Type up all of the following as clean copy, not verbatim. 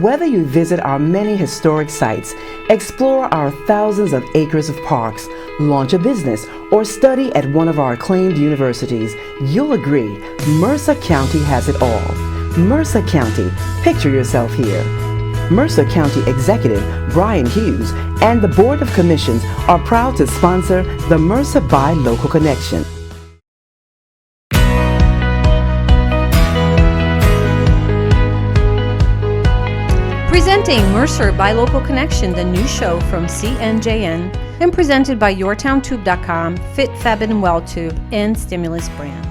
Whether you visit our many historic sites, explore our thousands of acres of parks, launch a business, or study at one of our acclaimed universities, you'll agree Mercer County has it all. Mercer County, picture yourself here. Mercer County Executive Brian Hughes and the Board of Commissions are proud to sponsor the Mercer Buy Local Connection. Presenting Mercer by Local Connection, the new show from CNJN, and presented by YourTownTube.com, Fit, Fab, and Well Tube, and Stimulus Brand.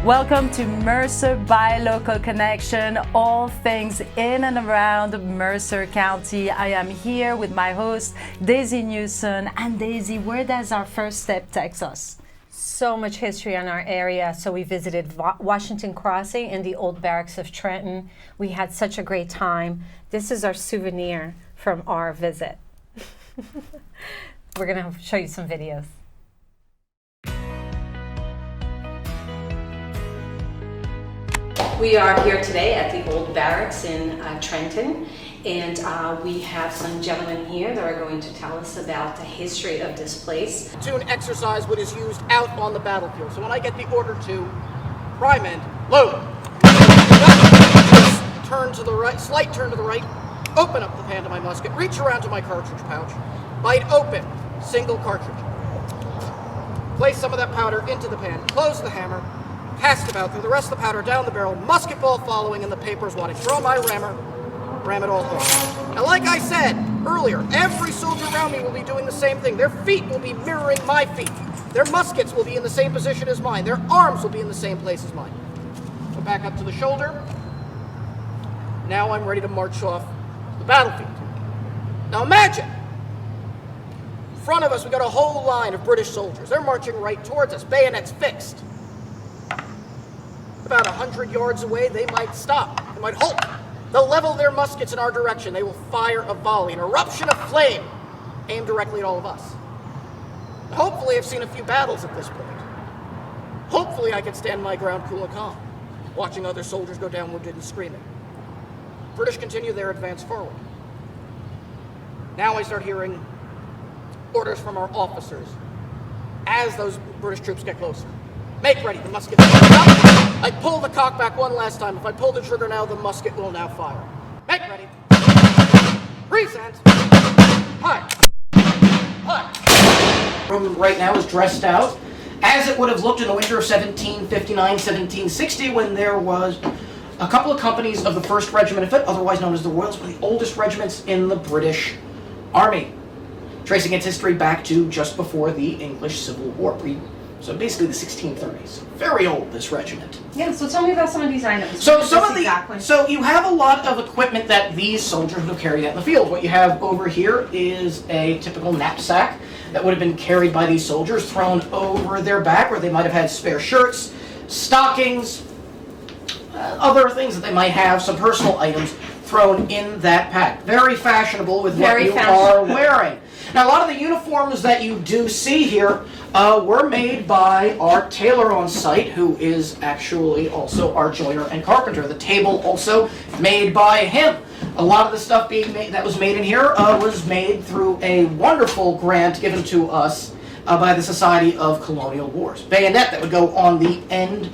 Welcome to Mercer by Local Connection, all things in and around Mercer County. I am here with my host, Daisy Newson. And Daisy, where does our first step take us? So much history in our area. So we visited Washington Crossing and the old Barracks of Trenton. We had such a great time. This is our souvenir from our visit. We're going to show you some videos. We are here today at the old Barracks in Trenton, and we have some gentlemen here that are going to tell us about the history of this place. Platoon exercise what is used out on the battlefield. So when I get the order to prime end, load, turn to the right, slight turn to the right, open up the pan to my musket, reach around to my cartridge pouch, bite open, single cartridge. Place some of that powder into the pan, close the hammer, cast about through the rest of the powder down the barrel, musket ball following, and the papers wanting. Throw my rammer, ram it all home. Now, like I said earlier, every soldier around me will be doing the same thing. Their feet will be mirroring my feet. Their muskets will be in the same position as mine. Their arms will be in the same place as mine. Go back up to the shoulder. Now I'm ready to march off the battlefield. Now imagine, in front of us, we've got a whole line of British soldiers. They're marching right towards us, bayonets fixed. About 100 yards away, they might stop. They might halt. They'll level their muskets in our direction. They will fire a volley, an eruption of flame, aimed directly at all of us. Hopefully, I've seen a few battles at this point. Hopefully, I can stand my ground cool and calm, watching other soldiers go down wounded and screaming. British continue their advance forward. Now I start hearing orders from our officers as those British troops get closer. Make ready, the musket is up. I pull the cock back one last time. If I pull the trigger now, the musket will now fire. Make ready. Present. Hi. Hi. The room right now is dressed out as it would have looked in the winter of 1759, 1760, when there was a couple of companies of the 1st Regiment of Foot, otherwise known as the Royals, one of the oldest regiments in the British Army, tracing its history back to just before the English Civil War. So basically the 1630s. Very old, this regiment. Yeah, so tell me about some of these items. So you have a lot of equipment that these soldiers would have carried out in the field. What you have over here is a typical knapsack that would have been carried by these soldiers, thrown over their back, where they might have had spare shirts, stockings, other things that they might have, some personal items thrown in that pack. Very fashionable with what you are wearing. Now, a lot of the uniforms that you do see here were made by our tailor on site, who is actually also our joiner and carpenter. The table also made by him. A lot of the stuff that was made in here was made through a wonderful grant given to us by the Society of Colonial Wars. Bayonet that would go on the end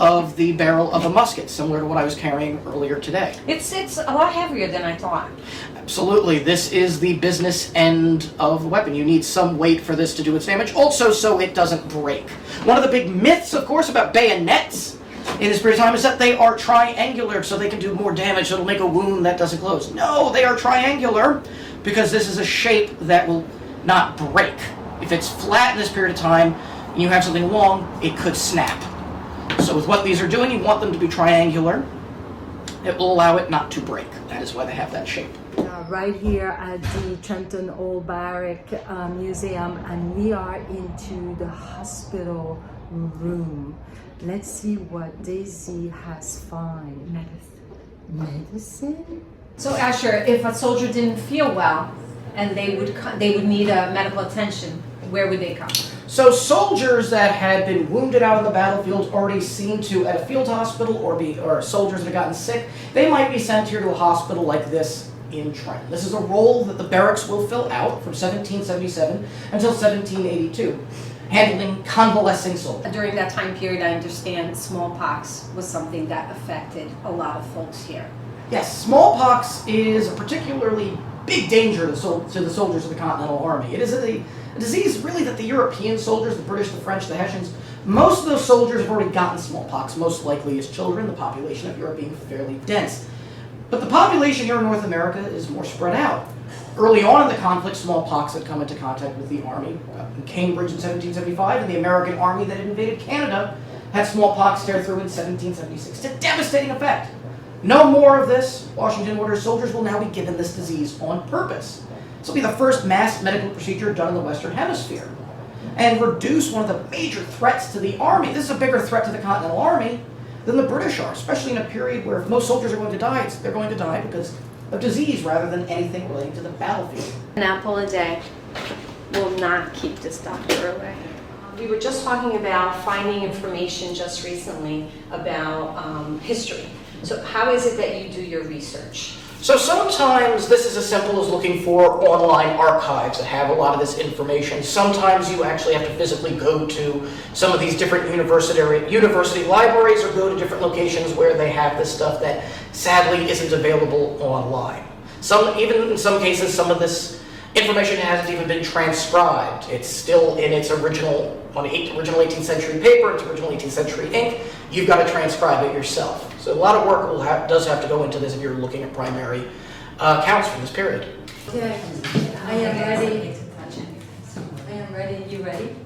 of the barrel of a musket, similar to what I was carrying earlier today. It's a lot heavier than I thought. Absolutely. This is the business end of the weapon. You need some weight for this to do its damage, also so it doesn't break. One of the big myths, of course, about bayonets in this period of time is that they are triangular, so they can do more damage, so it'll make a wound that doesn't close. No, they are triangular because this is a shape that will not break. If it's flat in this period of time and you have something long, it could snap. So with what these are doing, you want them to be triangular. It will allow it not to break. That is why they have that shape. Right here at the Trenton Old Barrack Museum, and we are into the hospital room. Let's see what Daisy has found. Medicine? So Asher, if a soldier didn't feel well and they would need medical attention, where would they come? So soldiers that had been wounded out on the battlefield, already seen to at a field hospital, or soldiers that had gotten sick, they might be sent here to a hospital like this in Trenton. This is a role that the barracks will fill out from 1777 until 1782, handling convalescing soldiers. During that time period, I understand smallpox was something that affected a lot of folks here. Yes, smallpox is a particularly big danger to the soldiers of the Continental Army. It is a disease really that the European soldiers, the British, the French, the Hessians, most of those soldiers have already gotten smallpox, most likely as children, the population of Europe being fairly dense. But the population here in North America is more spread out. Early on in the conflict, smallpox had come into contact with the Army. In Cambridge in 1775, and the American Army that had invaded Canada had smallpox tear through in 1776 to devastating effect. No more of this. Washington orders soldiers will now be given this disease on purpose. This will be the first mass medical procedure done in the Western Hemisphere, and reduce one of the major threats to the Army. This is a bigger threat to the Continental Army than the British are, especially in a period where if most soldiers are going to die, they're going to die because of disease rather than anything relating to the battlefield. An apple a day will not keep this doctor away. We were just talking about finding information just recently about history. So how is it that you do your research? So sometimes this is as simple as looking for online archives that have a lot of this information. Sometimes you actually have to physically go to some of these different university libraries or go to different locations where they have this stuff that sadly isn't available online. Even in some cases, some of this information hasn't even been transcribed. It's still in its original 18th century paper, its original 18th century ink. You've got to transcribe it yourself. So a lot of work does have to go into this if you're looking at primary accounts from this period. Okay, I am ready. I am ready. You ready?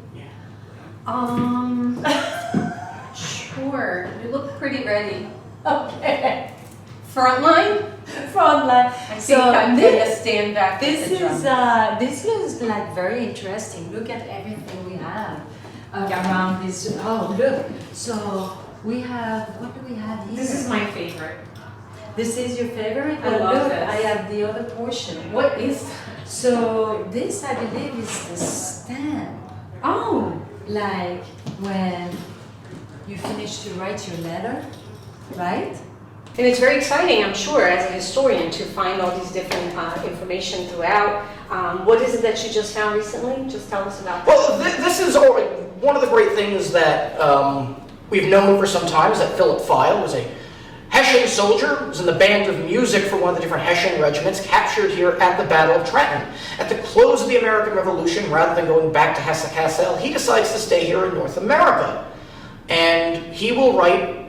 Sure. You look pretty ready. Okay. Frontline? Frontline. I think I'm going to stand back. This looks like very interesting. Look at everything we have around this. Oh, look. So we have, what do we have here? This is my favorite. This is your favorite? I love look, this. I have the other portion. What is that? So this, I believe, is the stand. Oh, Like when you finish to write your letter, right? and it's very exciting, I'm sure, as a historian, to find all these different information throughout. What is it that you just found recently? Just tell us about that. Well, this is one of the great things that we've known for some time is that Philip File was a Hessian soldier, was in the band of music for one of the different Hessian regiments, captured here at the Battle of Trenton. At the close of the American Revolution, rather than going back to Hesse-Kassel, he decides to stay here in North America. And he will write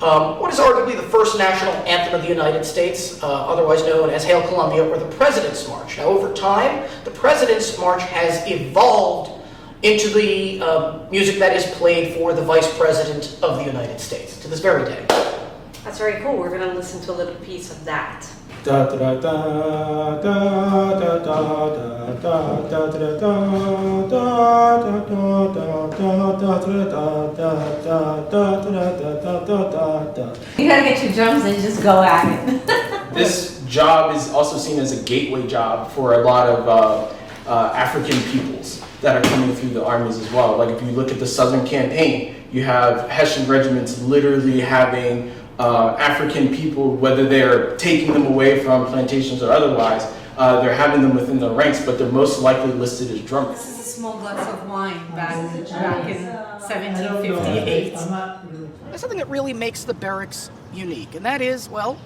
what is arguably the first national anthem of the United States, otherwise known as Hail Columbia or the President's March. Now, over time, the President's March has evolved into the music that is played for the Vice President of the United States to this very day. That's very cool. We're going to listen to a little piece of that. Da da da da da da da da da da da. You got to get your drums and just go at it. This job is also seen as a gateway job for a lot of African peoples that are coming through the armies as well. Like if you look at the Southern Campaign, you have Hessian regiments literally having African people, whether they're taking them away from plantations or otherwise, they're having them within their ranks, but they're most likely listed as drummers. This is a small glass of wine back in 1758. There's something that really makes the barracks unique, and that is, well,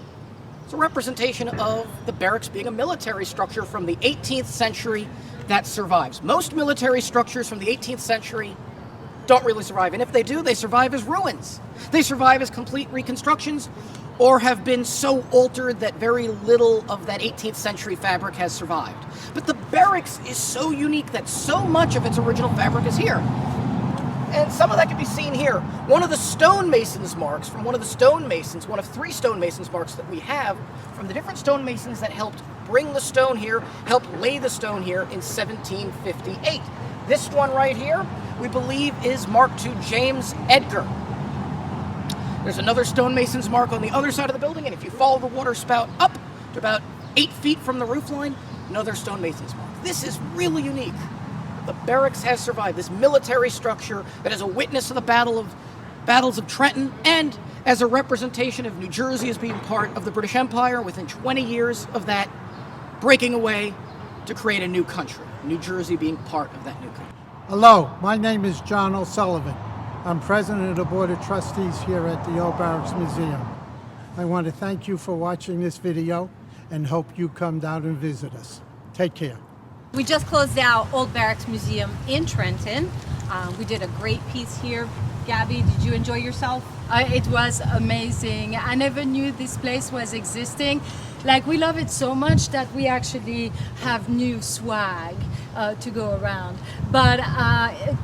it's a representation of the barracks being a military structure from the 18th century that survives. Most military structures from the 18th century don't really survive, and if they do, they survive as ruins. They survive as complete reconstructions or have been so altered that very little of that 18th century fabric has survived. But the barracks is so unique that so much of its original fabric is here. And some of that can be seen here. One of the stonemasons marks from one of the stonemasons, one of 3 stonemasons marks that we have from the different stonemasons that helped bring the stone here, helped lay the stone here in 1758. This one right here we believe is marked to James Edgar. There's another stonemason's mark on the other side of the building, and if you follow the water spout up to about 8 feet from the roof line, another stonemason's mark. This is really unique. The Barracks has survived, this military structure that is a witness of the battles of Trenton, and as a representation of New Jersey as being part of the British Empire within 20 years of that, breaking away to create a new country, New Jersey being part of that new country. Hello, my name is John O'Sullivan. I'm president of the Board of Trustees here at the Old Barracks Museum. I want to thank you for watching this video and hope you come down and visit us. Take care. We just closed out Old Barracks Museum in Trenton. We did a great piece here. Gabby, did you enjoy yourself? It was amazing. I never knew this place was existing. Like, we love it so much that we actually have new swag to go around. But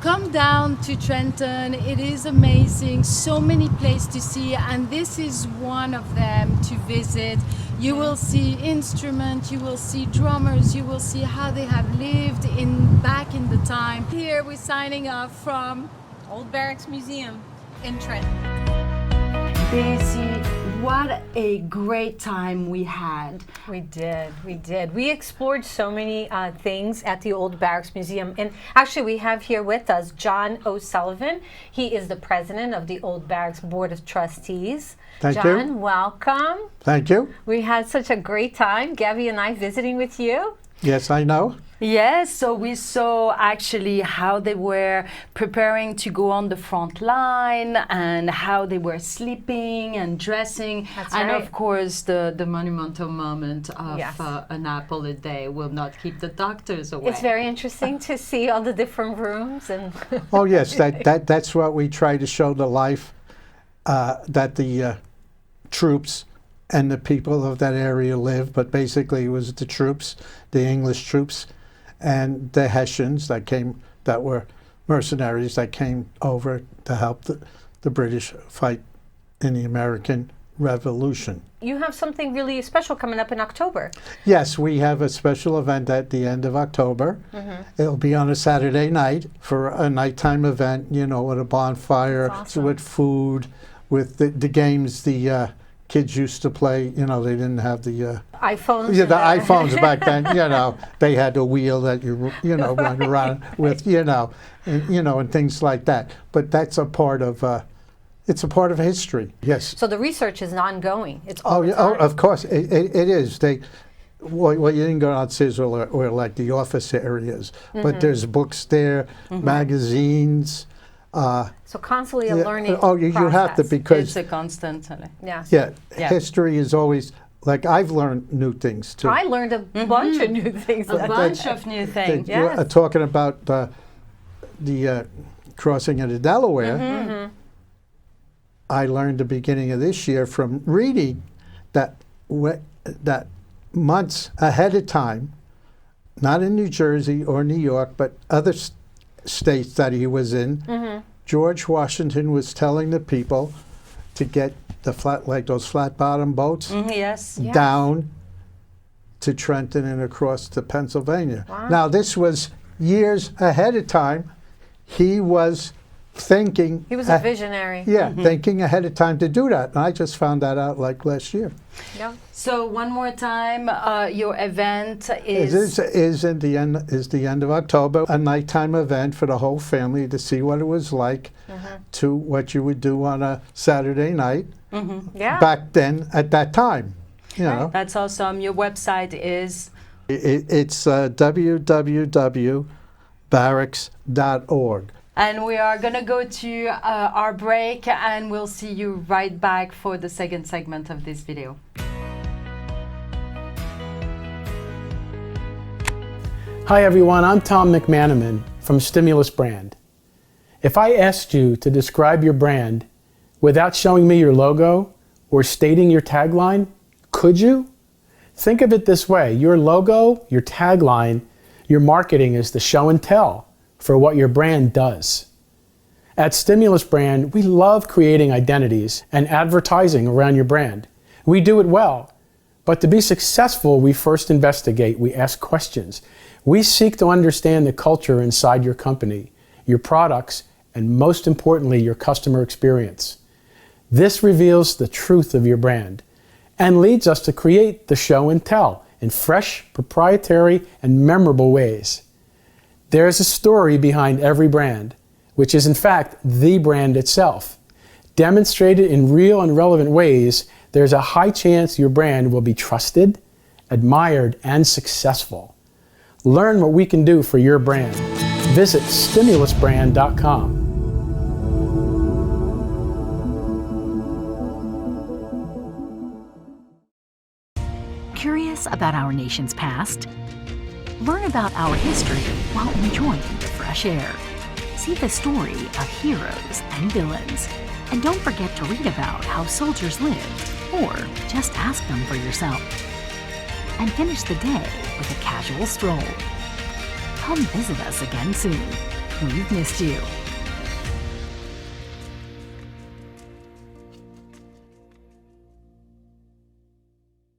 come down to Trenton. It is amazing. So many places to see, and this is one of them to visit. You will see instruments, you will see drummers, you will see how they have lived back in the time. Here we're signing off from Old Barracks Museum in Trenton. Daisy, what a great time we had. We did. We explored so many things at the Old Barracks Museum. And actually, we have here with us John O'Sullivan. He is the president of the Old Barracks Board of Trustees. Thank you. John, welcome. Thank you. We had such a great time, Gabby and I, visiting with you. Yes, I know. Yes, so we saw actually how they were preparing to go on the front line and how they were sleeping and dressing. That's and right. of course the monumental moment of Yes. an apple a day will not keep the doctors away. It's very interesting to see all the different rooms. And Oh yes, that's what we try to show, the life that the troops and the people of that area live. But basically it was the troops, the English troops, and the Hessians that were mercenaries that came over to help the British fight in the American Revolution. you have something really special coming up in October. Yes, we have a special event at the end of October. It'll be on a Saturday night for a nighttime event, you know, with a bonfire, That's awesome. with food, with the games the kids used to play. You know, they didn't have the iPhones. yeah, the iPhones back then. You know, they had a wheel that you know run around with, and things like that. But that's a part of it's a part of history. Yes. So the research is ongoing. It's all the Yeah, time. of course it is. Well, you didn't go downstairs or like the office areas, but there's books there, magazines. So constantly a learning Oh, you have to, process. because It's a constant. Yeah. yeah, Yeah. history is always like I've learned new things too. I learned a bunch of new things. A bunch of new things. Yes. Talking about the crossing of the Delaware, I learned the beginning of this year from reading that that months ahead of time, not in New Jersey or New York, but other states that he was in, George Washington was telling the people to get the those flat bottom boats Yes. down to Trenton and across to Pennsylvania. Wow. Now, this was years ahead of time. He was thinking. He was a visionary. Yeah, thinking ahead of time to do that. And I just found that out like last year. Yeah. So one more time, your event Is the end of October, a nighttime event for the whole family to see what it was like to what you would do on a Saturday night Yeah. back then at that time. You know, That's awesome. Your website is it's www.barracks.org. and we are going to go to our break, and we'll see you right back for the second segment of this video. Hi everyone, I'm Tom McManaman from Stimulus Brand. If I asked you to describe your brand without showing me your logo or stating your tagline, could you? Think of it this way: your logo, your tagline, your marketing is the show and tell for what your brand does. At Stimulus Brand, we love creating identities and advertising around your brand. We do it well, but to be successful, we first investigate, we ask questions. We seek to understand the culture inside your company, your products, and most importantly, your customer experience. This reveals the truth of your brand and leads us to create the show and tell in fresh, proprietary, and memorable ways. There is a story behind every brand, which is in fact the brand itself. Demonstrated in real and relevant ways, there's a high chance your brand will be trusted, admired, and successful. Learn what we can do for your brand. Visit stimulusbrand.com. Curious about our nation's past? Learn about our history while enjoying the fresh air. See the story of heroes and villains. And don't forget to read about how soldiers lived, or just ask them for yourself. And finish the day with a casual stroll. Come visit us again soon. We've missed you.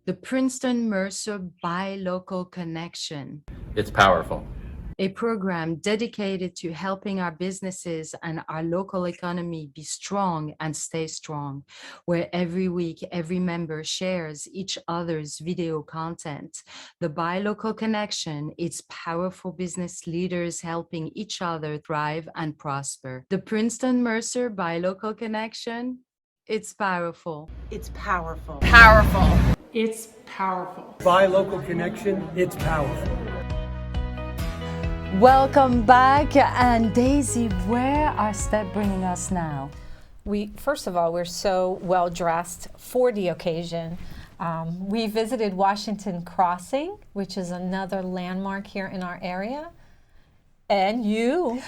The Princeton Mercer Buy Local Connection, It's powerful. a program dedicated to helping our businesses and our local economy be strong and stay strong, where every week every member shares each other's video content. The Buy Local Connection is powerful business leaders helping each other thrive and prosper. The Princeton Mercer Buy Local Connection, it's powerful. It's powerful. Powerful. It's powerful. Buy Local Connection, it's powerful. Welcome back. And Daisy, where are Step bringing us now? First of all, we're so well dressed for the occasion. We visited Washington Crossing, which is another landmark here in our area. And you.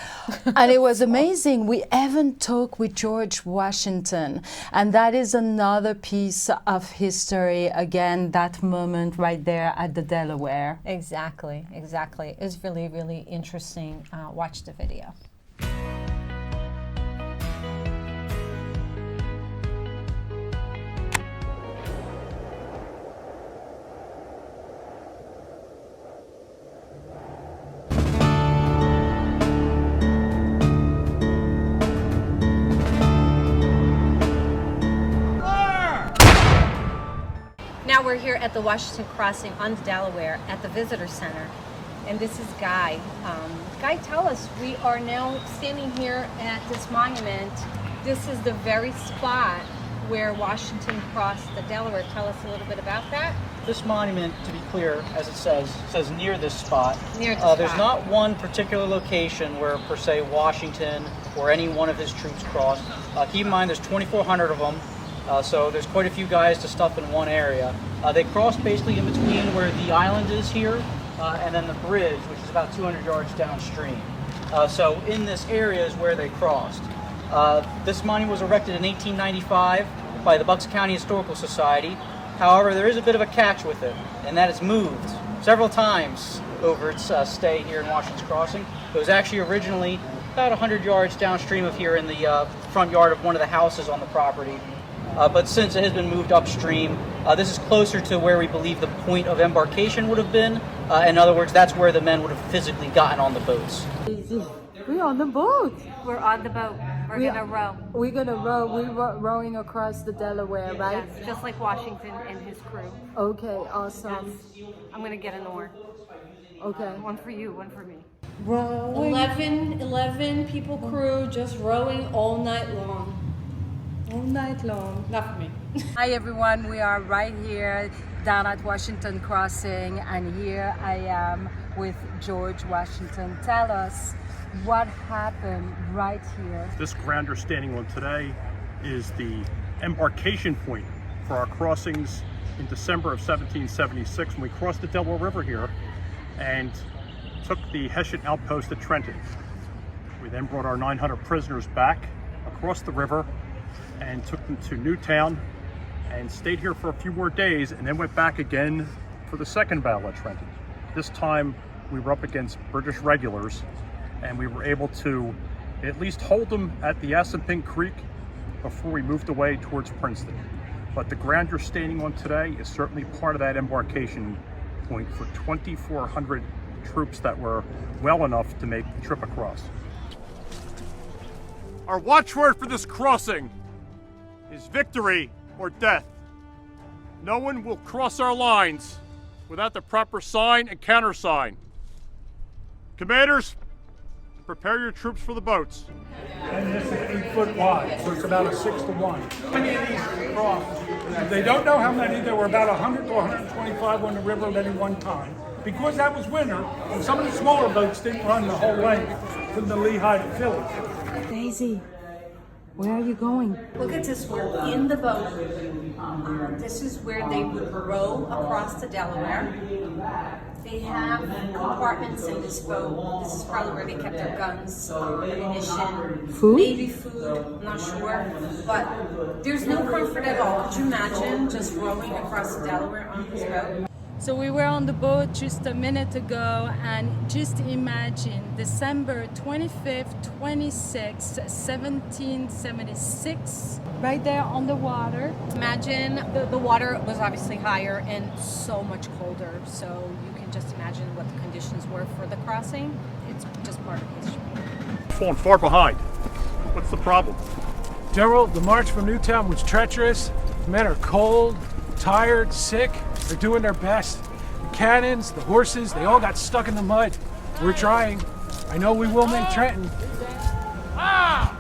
And it was amazing. We even talked with George Washington. And that is another piece of history. Again, that moment right there at the Delaware. Exactly. It's really, really interesting. Watch the video. Now we're here at the Washington Crossing on the Delaware at the Visitor Center. And this is Guy. Guy, tell us, we are now standing here at this monument. This is the very spot where Washington crossed the Delaware. Tell us a little bit about that. This monument, to be clear, as it says near this spot. Near this spot. There's not one particular location where, per se, Washington or any one of his troops crossed. Keep in mind, there's 2,400 of them. So there's quite a few guys to stuff in one area. They cross basically in between where the island is here and then the bridge, which is about 200 yards downstream. So in this area is where they crossed. This monument was erected in 1895 by the Bucks County Historical Society. However, there is a bit of a catch with it, and that it's moved several times over its stay here in Washington's Crossing. It was actually originally about 100 yards downstream of here in the front yard of one of the houses on the property. But since it has been moved upstream, this is closer to where we believe the point of embarkation would have been. In other words, that's where the men would have physically gotten on the boats. We're on the boat. We're on the boat. We're going to row. We're going to row. We're rowing across the Delaware, right? Yes, just like Washington and his crew. Okay, awesome. Yes. I'm going to get an oar. Okay. One for you, one for me. Rowing. 11 people crew just rowing all night long. All night long. Not for me. Hi everyone, we are right here down at Washington Crossing, and here I am with George Washington. Tell us what happened right here. This ground you're standing on today is the embarkation point for our crossings in December of 1776 when we crossed the Delaware River here and took the Hessian outpost at Trenton. We then brought our 900 prisoners back across the river and took them to Newtown and stayed here for a few more days and then went back again for the second battle at Trenton. This time we were up against British regulars and we were able to at least hold them at the Assunpink Creek before we moved away towards Princeton. But the ground you're standing on today is certainly part of that embarkation point for 2,400 troops that were well enough to make the trip across. Our watchword for this crossing is victory or death. No one will cross our lines without the proper sign and countersign. Commanders, prepare your troops for the boats. And this is 8 foot wide, so it's about a 6 to 1. How many of these crossed? They don't know how many. There were about 100 to 125 on the river at any one time. Because that was winter, and some of the smaller boats didn't run the whole length from the Lehigh to Philly. Daisy, where are you going? Look at this, we're in the boat. This is where they would row across the Delaware. They have compartments in this boat. This is probably where they kept their guns, ammunition, Food? maybe food, I'm not sure. But there's no comfort at all. Could you imagine just rowing across the Delaware on this boat? So we were on the boat just a minute ago, and just imagine December 25th, 26th, 1776, right there on the water. Imagine the water was obviously higher and so much colder, so you can just imagine what the conditions were for the crossing. It's just part of history. Falling far behind. What's the problem? General, the march from Newtown was treacherous. The men are cold, tired, sick. They're doing their best. The cannons, the horses, they all got stuck in the mud. We're trying. I know we will make Trenton. Ah!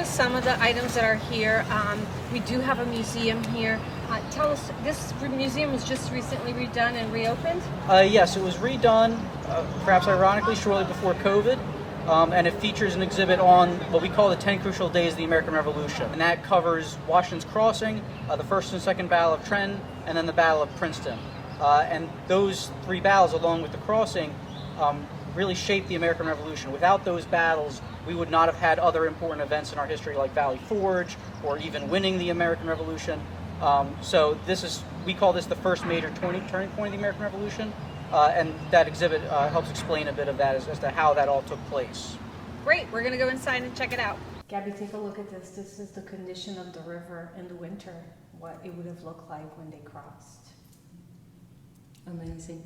Some of the items that are here. We do have a museum here. Tell us, this museum was just recently redone and reopened? Yes, it was redone, perhaps ironically, shortly before COVID. And it features an exhibit on what we call the 10 Crucial Days of the American Revolution. And that covers Washington's Crossing, the First and Second Battle of Trenton, and then the Battle of Princeton. And those three battles, along with the crossing, really shaped the American Revolution. Without those battles, we would not have had other important events in our history like Valley Forge or even winning the American Revolution. So we call this the first major turning point of the American Revolution. And that exhibit helps explain a bit of that as to how that all took place. Great, we're gonna go inside and check it out. Gabby, take a look at this. This is the condition of the river in the winter, what it would have looked like when they crossed. Amazing.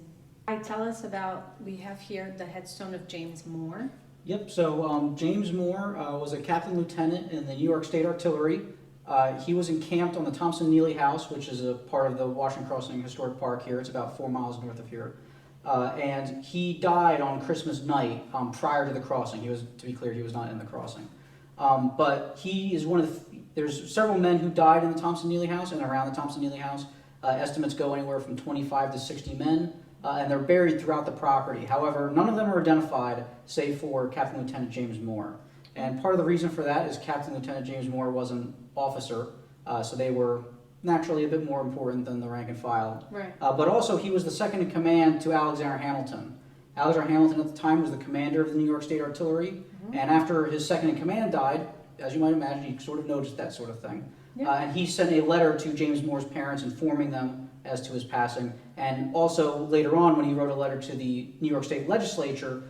Tell us about, we have here the headstone of James Moore. Yep, so James Moore was a captain lieutenant in the New York State Artillery. He was encamped on the Thompson-Neely House, which is a part of the Washington Crossing Historic Park here. It's about 4 miles north of here. And he died on Christmas night prior to the crossing. To be clear, he was not in the crossing. But he is there's several men who died in the Thompson-Neely House and around the Thompson-Neely House. Estimates go anywhere from 25 to 60 men. And they're buried throughout the property. However, none of them are identified, save for Captain Lieutenant James Moore. And part of the reason for that is Captain Lieutenant James Moore was an officer, so they were naturally a bit more important than the rank and file. Right. But also, he was the second in command to Alexander Hamilton. Alexander Hamilton at the time was the commander of the New York State Artillery, and after his second in command died, as you might imagine, he sort of noticed that sort of thing. Yeah. And he sent a letter to James Moore's parents informing them as to his passing. And also later on, when he wrote a letter to the New York State Legislature,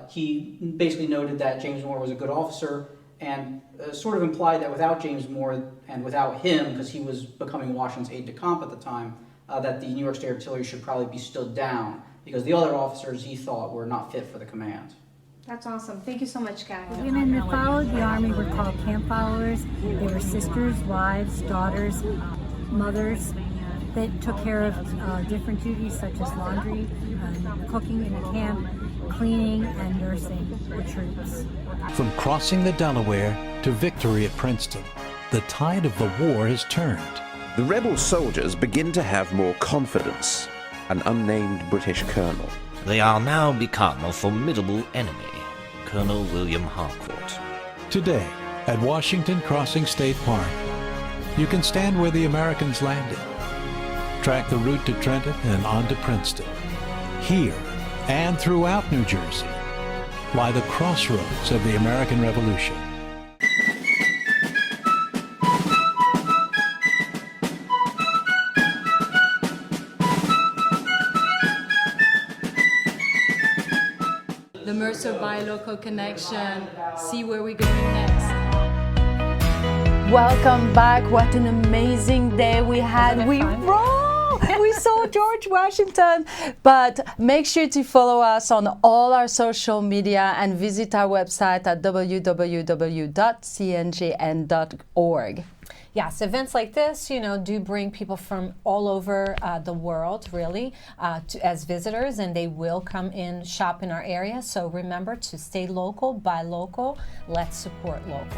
he basically noted that James Moore was a good officer and sort of implied that without James Moore and without him, because he was becoming Washington's aide-de-camp at the time, that the New York State Artillery should probably be stood down because the other officers he thought were not fit for the command. That's awesome. Thank you so much, guys. The women that followed the Army were called camp followers. They were sisters, wives, daughters, mothers. They took care of different duties such as laundry, cooking in the camp, cleaning, and nursing the troops. From crossing the Delaware to victory at Princeton, the tide of the war has turned. The rebel soldiers begin to have more confidence. An unnamed British colonel. They are now become a formidable enemy, Colonel William Harcourt. Today, at Washington Crossing State Park, you can stand where the Americans landed, track the route to Trenton and on to Princeton. Here, and throughout New Jersey, lie the crossroads of the American Revolution. the Mercer Buy Local Connection. See where we're going next. Welcome back. What an amazing day we had. We roll! We saw George Washington. But make sure to follow us on all our social media and visit our website at www.cngn.org. Yes, events like this, do bring people from all over the world, really, as visitors, and they will come in, shop in our area. So remember to stay local, buy local, let's support local.